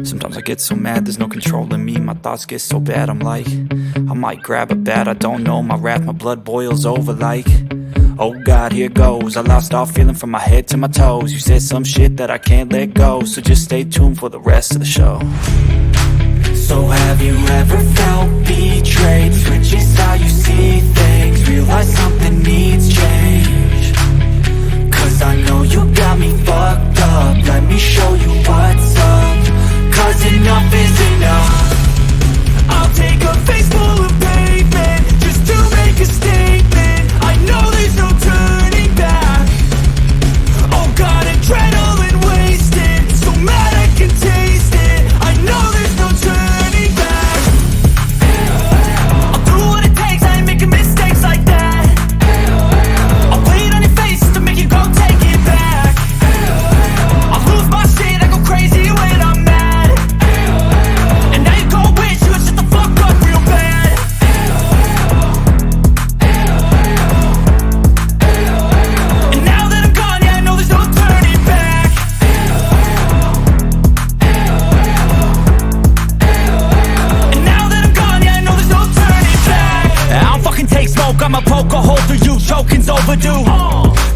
Sometimes I get so mad, there's no controlling me. My thoughts get so bad, I'm like, I might grab a bat, I don't know. My wrath, my blood boils over like, oh God, here goes. I lost all feeling from my head to my toes. You said some shit that I can't let go, so just stay tuned for the rest of the show. So have you ever felt betrayed? Switches how you see things, realize something needs change. Cause I know you got me fucked up, let me show you what's up. Cause enough is enough. I'll take a face full of pavement just to make a statement. I know there's no turning back. Oh God, adrenaline wasted, so mad I can taste it. I know there's no turning back. I'll do what it takes, I ain't making mistakes like that. I'll play it on your face to make you go take it back. I'll lose my shit, I go crazy when I'm mad. And now you go wish you would shut the fuck up real bad. And now that I'm gone, yeah, I know there's no turning back. And now that I'm gone, yeah, I know there's no turning back. I don't fucking take smoke, I'ma poke a hole through you, choking's overdue.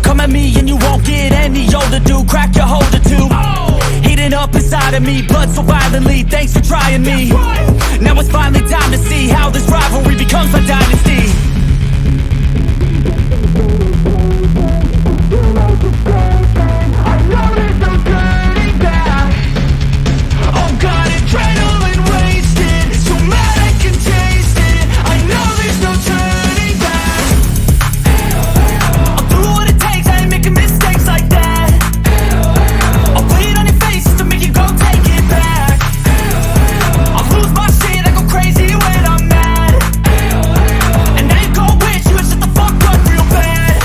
Come at me and you won't get any older, dude. Crack your holder too. Heating up inside of me, blood so violently. Thanks for trying me. Now it's finally time to see how this rivalry becomes my dynasty. I know there's no turning back. Oh God, adrenaline wasted, so mad I can taste it. I know there's no turning back. I'll do what it takes, I ain't making mistakes like that. I'll play it on your face to make you go take it back. I'll lose my shit, I go crazy when I'm mad. And now you go wish you would shut the fuck up real bad.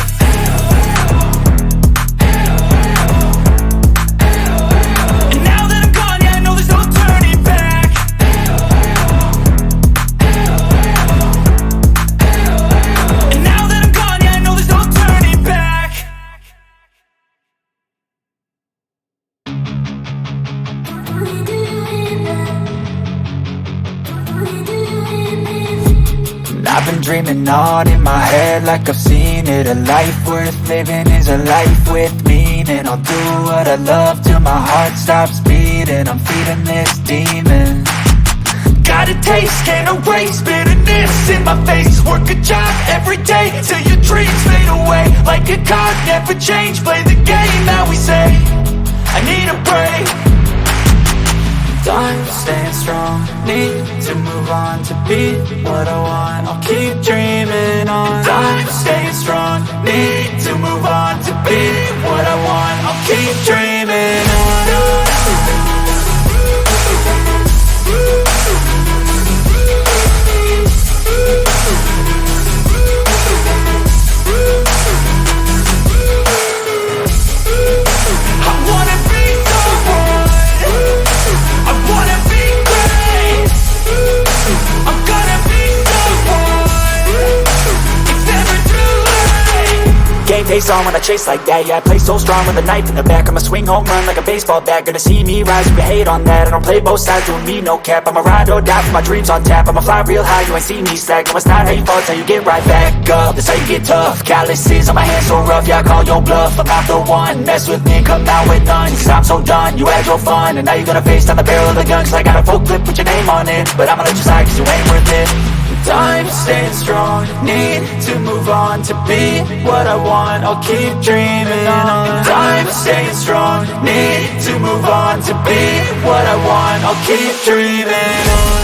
And now that I'm gone, yeah, I know there's no turning back. And now that I'm gone, yeah, I know there's no turning back. And I've been dreaming on in my head like I've seen it. A life worth living is a life with meaning. I'll do what I love till my heart stops beating. I'm feeding this demon. Got a taste, can't erase bitterness in my face. Work a job every day till your dreams fade away. Like a card, never change, play the game that we say. I need a break. I'm staying strong, need to move on to be what I want. I'll keep dreaming on. I'm staying strong, need to move on to be what I want. I'll keep dreaming on. I wanna be someone, I wanna be great. I'm gonna be someone, it's never too late. Game face on when I chase like that. Yeah, I play so strong with a knife in the back. I'ma swing home run like a baseball bat. Gonna see me rise if you hate on that. I don't play both sides, doing me no cap. I'ma ride or die for my dreams on tap. I'ma fly real high, you ain't see me slack. No, it's not how you fall, it's how you get right back up. That's how you get tough. Calluses on my hands so rough, yeah, I call your bluff. I'm not the one, mess with me, come out with none. Cause I'm so done, you had your fun. And now you're gonna face down the barrel of the gun. Cause I got a full clip with your name on it. But I'ma let you slide cause you ain't worth it. I'm staying strong, need to move on to be what I want. I'll keep dreaming on. I'm staying strong, need to move on to be what I want. I'll keep dreaming on.